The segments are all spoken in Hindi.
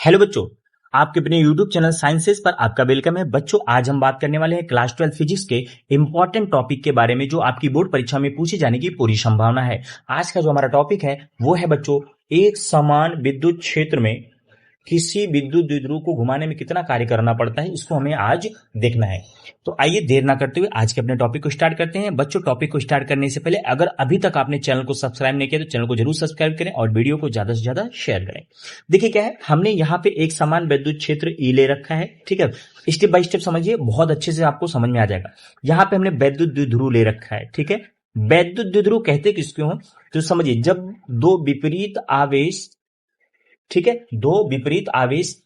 हेलो बच्चों, आपके अपने YouTube चैनल साइंसेस पर आपका वेलकम है। बच्चों, आज हम बात करने वाले हैं क्लास 12 फिजिक्स के इंपॉर्टेंट टॉपिक के बारे में जो आपकी बोर्ड परीक्षा में पूछे जाने की पूरी संभावना है। आज का जो हमारा टॉपिक है वो है बच्चों, एक समान विद्युत क्षेत्र में किसी विद्युत द्विध्रुव को घुमाने में कितना कार्य करना पड़ता है, इसको हमें आज देखना है। तो आइए देर ना करते हुए आज के अपने टॉपिक को स्टार्ट करते हैं। बच्चों, टॉपिक को स्टार्ट करने से पहले अगर अभी तक आपने चैनल को सब्सक्राइब नहीं किया तो चैनल को जरूर सब्सक्राइब करें और वीडियो को ज्यादा से ज्यादा शेयर करें। देखिए क्या है, हमने यहाँ पे एक समान विद्युत क्षेत्र ई ले रखा है। ठीक है, स्टेप बाय स्टेप समझिए, बहुत अच्छे से आपको समझ में आ जाएगा। यहाँ पे हमने विद्युत द्विध्रुव ले रखा है। ठीक है, विद्युत द्विध्रुव कहते किसको हो तो समझिए, जब दो विपरीत आवेश, ठीक है, दो विपरीत आवेश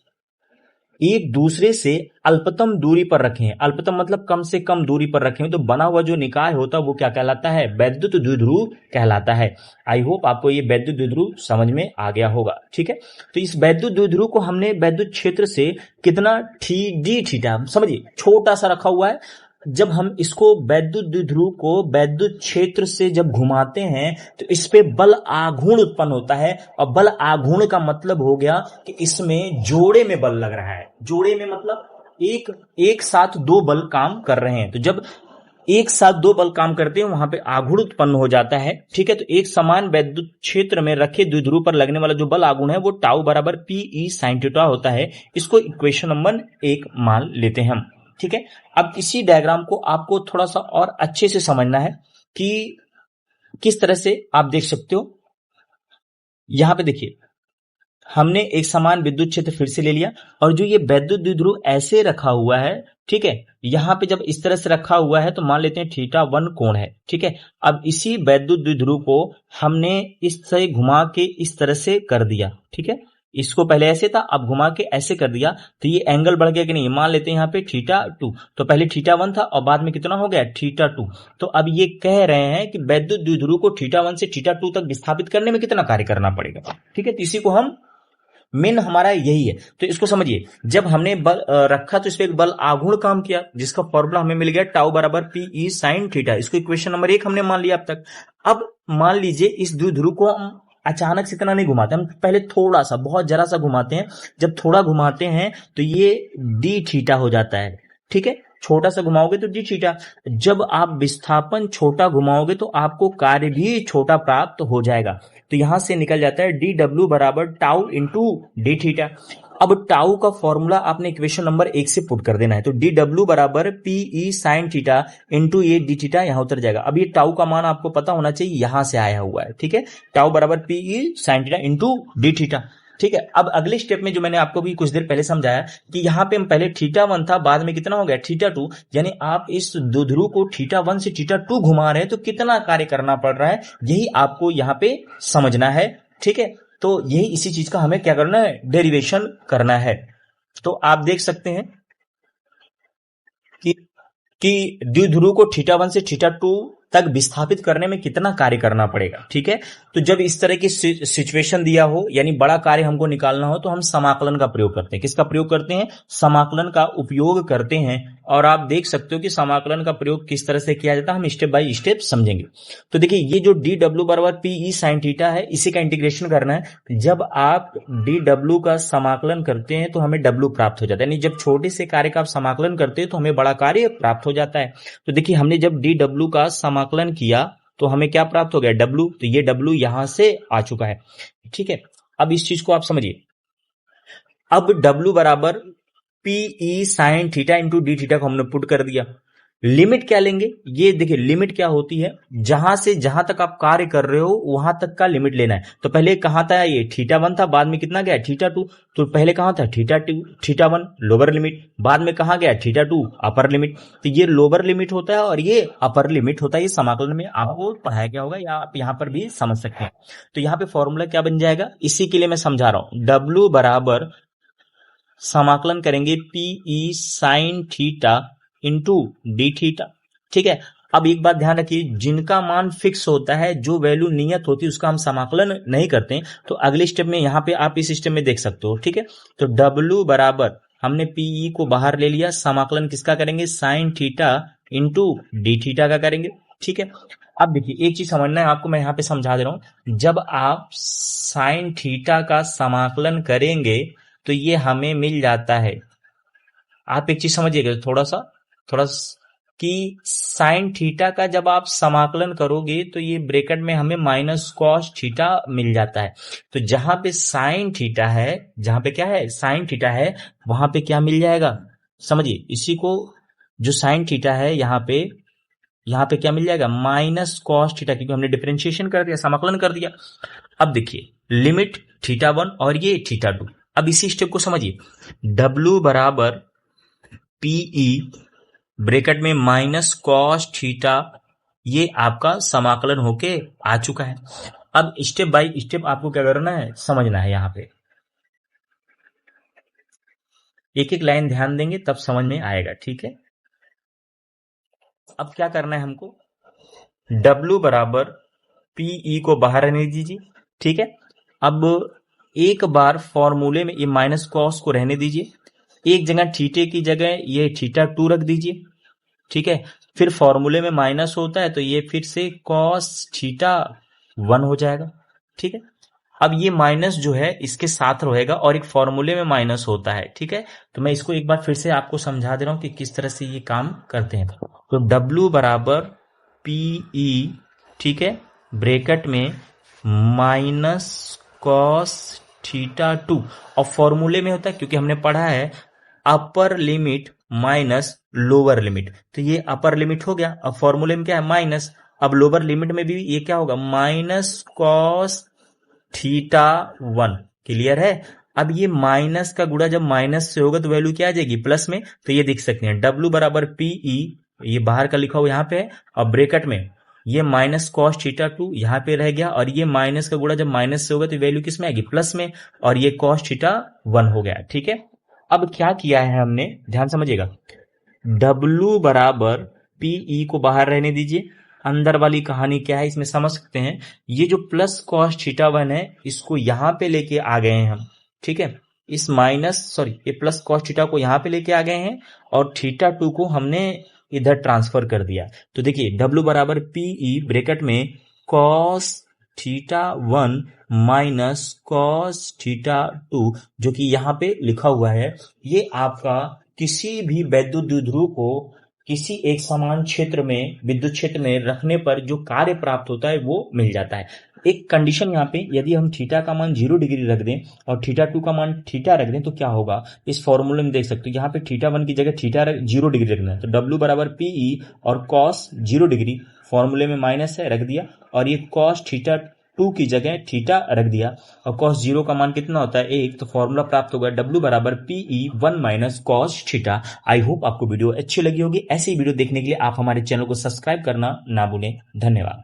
एक दूसरे से अल्पतम दूरी पर रखे हैं, अल्पतम मतलब कम से कम दूरी पर रखे हैं, तो बना हुआ जो निकाय होता है वो क्या कहलाता है? वैद्युत द्विध्रुव कहलाता है। आई होप आपको ये वैद्युत द्विध्रुव समझ में आ गया होगा। ठीक है, तो इस वैद्युत द्विध्रुव को हमने वैद्युत क्षेत्र से कितना डी थीटा, समझिए छोटा सा रखा हुआ है। जब हम इसको वैद्युत द्विध्रुव को वैद्युत क्षेत्र से जब घुमाते हैं तो इस पे बल आघूर्ण उत्पन्न होता है, और बल आघूर्ण का मतलब हो गया कि इसमें जोड़े में बल लग रहा है। जोड़े में मतलब एक साथ दो बल काम कर रहे हैं। तो जब एक साथ दो बल काम करते हैं वहां पे आघूर्ण उत्पन्न हो जाता है। ठीक है, तो एक समान वैद्युत क्षेत्र में रखे द्विध्रुव पर लगने वाला जो बल आघूर्ण है वो टाउ बराबर पी ई साइन थीटा होता है। इसको इक्वेशन नंबर 1 मान लेते हैं हम। ठीक है, अब इसी डायग्राम को आपको थोड़ा सा और अच्छे से समझना है कि किस तरह से आप देख सकते हो। यहां पे देखिए, हमने एक समान विद्युत क्षेत्र फिर से ले लिया, और जो ये वैद्युत द्विध्रुव ऐसे रखा हुआ है, ठीक है, यहां पे जब इस तरह से रखा हुआ है तो मान लेते हैं θ1 कोण है। ठीक है, अब इसी वैद्युत द्विध्रुव को हमने इस से घुमा के इस तरह से कर दिया। ठीक है, इसको पहले ऐसे था, अब घुमा के ऐसे कर दिया, तो ये एंगल बढ़ गया कि नहीं? मान लेते हैं यहाँ पे θ2, तो पहले θ1 था और बाद में कितना हो गया? θ2। तो अब ये कह रहे हैं कि वैद्युत द्विध्रुव को θ1 से θ2 तक विस्थापित करने में कितना कार्य करना पड़ेगा। ठीक है, तो इसी को हम मेन हमारा यही है। तो इसको समझिए, जब हमने बल रखा तो इस पे एक बल आघूर्ण काम किया, जिसका फॉर्मूला हमें मिल गया टाउ बराबर पी ई साइन थीटा। इसको इक्वेशन नंबर 1 हमने मान लिया अब तक। अब मान लीजिए इस द्विध्रुव को हम अचानक से इतना नहीं घुमाते, हम पहले थोड़ा सा, बहुत जरा सा घुमाते हैं। जब थोड़ा घुमाते हैं तो ये डी थीटा हो जाता है। ठीक है, छोटा सा घुमाओगे तो डी थीटा। जब आप विस्थापन छोटा घुमाओगे तो आपको कार्य भी छोटा प्राप्त हो जाएगा। तो यहां से निकल जाता है डी डब्ल्यू बराबर टाउ इंटू डी थीटा। अब टाउ का फॉर्मूला आपने इक्वेशन नंबर 1 से पुट कर देना है, तो डी डब्ल्यू बराबर P E sine theta into ये डी थीटा यहां उतर जाएगा। अब ये टाउ का मान आपको पता होना चाहिए, यहां से आया हुआ है। ठीक है, टाउ बराबर P E sine theta into D theta. ठीक है, अब अगले स्टेप में जो मैंने आपको भी कुछ देर पहले समझाया कि यहाँ पे हम पहले θ1 था, बाद में कितना हो गया? θ2। यानी आप इस द्विध्रुव को θ1 से θ2 घुमा रहे हैं तो कितना कार्य करना पड़ रहा है, यही आपको यहाँ पे समझना है। ठीक है, तो यही इसी चीज का हमें क्या करना है? डेरिवेशन करना है। तो आप देख सकते हैं कि द्विध्रुव को θ1 से θ2 तक विस्थापित करने में कितना कार्य करना पड़ेगा। ठीक है, तो जब इस तरह की सिचुएशन दिया हो, यानी बड़ा कार्य हमको निकालना हो, तो हम समाकलन का प्रयोग करते हैं। किसका प्रयोग करते हैं? समाकलन का उपयोग करते हैं। और आप देख सकते हो कि समाकलन का प्रयोग किस तरह से किया जाता है, हम स्टेप बाय स्टेप समझेंगे। तो देखिए, ये जो डी डब्ल्यू बराबर पी ई साइन थीटा है, इसी का इंटीग्रेशन करना है। जब आप डी डब्ल्यू का समाकलन करते हैं तो हमें डब्ल्यू प्राप्त हो जाता है, यानी जब छोटे से कार्य का आप समाकलन करते हैं तो हमें बड़ा कार्य प्राप्त हो जाता है। तो देखिए, हमने जब डी डब्ल्यू का समाकलन किया तो हमें क्या प्राप्त हो गया? डब्ल्यू। तो ये डब्ल्यू यहां से आ चुका है। ठीक है, अब इस चीज को आप समझिए। अब डब्ल्यू बराबर P E sine theta into D theta को हमने पुट कर दिया। लिमिट क्या लेंगे? ये देखिए, लिमिट क्या होती है, जहां से जहां तक आप कार्य कर रहे हो वहां तक का लिमिट लेना है। तो पहले कहां था? ये θ1 था, बाद में कितना गया? θ2। तो पहले कहां था? θ2, θ1 लोअर लिमिट, बाद में कहां गया? θ2 अपर लिमिट। तो ये लोअर लिमिट होता है और ये अपर लिमिट होता है। ये समाकलन में आपको पढ़ाया गया होगा, या आप यहां पर भी समझ सकते हैं। तो यहां पे फॉर्मूला क्या बन जाएगा, इसी के लिए मैं समझा रहा हूं। डब्ल्यू बराबर समाकलन करेंगे P E sine theta into D theta. ठीक है, अब एक बात ध्यान रखिए, जिनका मान फिक्स होता है, जो वैल्यू नियत होती है, उसका हम समाकलन नहीं करते। तो अगले स्टेप में यहां पे आप इस स्टेप में देख सकते हो। ठीक है, तो डब्ल्यू बराबर हमने पीई को बाहर ले लिया, समाकलन किसका करेंगे? Sine theta into D theta का करेंगे। ठीक है, अब देखिए, एक चीज समझना है आपको, मैं यहां पे समझा दे रहा हूं। जब आप साइन थीटा का समाकलन करेंगे तो ये हमें मिल जाता है। आप एक चीज समझिएगा थोड़ा कि साइन थीटा का जब आप समाकलन करोगे तो ये ब्रैकेट में हमें माइनस कॉस थीटा मिल जाता है। तो जहां पे साइन थीटा है, जहां पे क्या है साइन थीटा है, वहां पे क्या मिल जाएगा समझिए इसी को। जो साइन थीटा है यहाँ पे क्या मिल जाएगा माइनस कॉस थीटा, क्योंकि हमने डिफरेंशिएशन कर दिया, समाकलन कर दिया। अब देखिए लिमिट θ1 और ये θ2। अब इसी स्टेप को समझिए, W बराबर PE ब्रैकेट में माइनस कॉस थीटा, ये आपका समाकलन होके आ चुका है। अब स्टेप बाय स्टेप आपको क्या करना है, समझना है। यहाँ पे एक एक लाइन ध्यान देंगे तब समझ में आएगा, ठीक है। अब क्या करना है हमको, W बराबर PE को बाहर रहने दीजिए, ठीक है। अब एक बार फॉर्मूले में ये माइनस कॉस को रहने दीजिए, एक जगह थीटे की जगह ये θ2 रख दीजिए, ठीक है। फिर फॉर्मूले में माइनस होता है तो ये फिर से कॉस θ1 हो जाएगा, ठीक है। अब ये माइनस जो है इसके साथ रहेगा और एक फॉर्मूले में माइनस होता है, ठीक है। तो मैं इसको एक बार फिर से आपको समझा दे रहा हूं कि किस तरह से ये काम करते हैं। तो W बराबर PE, ठीक है, ब्रैकेट में माइनस कॉस θ2, और फॉर्मूले में होता है क्योंकि हमने पढ़ा है upper limit minus lower limit, तो ये अपर लिमिट हो गया। अब फॉर्मूले में क्या है माइनस, अब लोअर लिमिट में भी ये क्या होगा माइनस कॉस θ1, क्लियर है। अब ये माइनस का गुणा जब माइनस से होगा तो वैल्यू क्या आ जाएगी प्लस में, तो ये देख सकते हैं W बराबर PE, ये बाहर का लिखा हुआ यहाँ पे है, और ब्रैकेट में ये माइनस कॉस θ2 यहाँ पे रह गया, और ये माइनस का गुणा जब माइनस से होगा तो वैल्यू किस में आएगी प्लस में, और ये कॉस θ1 हो गया, ठीक है। अब क्या किया है हमने, ध्यान समझिएगा, W बराबर PE को बाहर रहने दीजिए। अंदर वाली कहानी क्या है इसमें समझ सकते हैं। ये जो प्लस कॉस θ1 है इसको यहां पे लेके आ गए हैं हम, ठीक है। इस ये प्लस कॉस θ को यहां पे लेके आ गए हैं और θ2 को हमने इधर ट्रांसफर कर दिया। तो देखिए W बराबर PE ब्रैकेट में कॉस θ1 माइनस कॉस θ2, जो कि यहाँ पे लिखा हुआ है, ये आपका किसी भी वैद्युत द्विध्रुव को किसी एक समान क्षेत्र में, विद्युत क्षेत्र में रखने पर जो कार्य प्राप्त होता है वो मिल जाता है। एक कंडीशन यहाँ पे, यदि हम थीटा का मान 0 डिग्री रख दें और θ2 का मान थीटा रख दें तो क्या होगा, इस फॉर्मूले में देख सकते हो, यहाँ पे θ1 की जगह थीटा 0 डिग्री रखना है। तो W बराबर PE और कॉस 0 डिग्री, फॉर्मूले में माइनस है रख दिया, और ये कॉस θ2 की जगह थीटा रख दिया, और कॉस 0 का मान कितना होता है 1, तो फॉर्मूला प्राप्त होगा W बराबर PE 1 माइनस कॉस θ। आई होप आपको वीडियो अच्छी लगी होगी। ऐसी वीडियो देखने के लिए आप हमारे चैनल को सब्सक्राइब करना ना भूलें। धन्यवाद।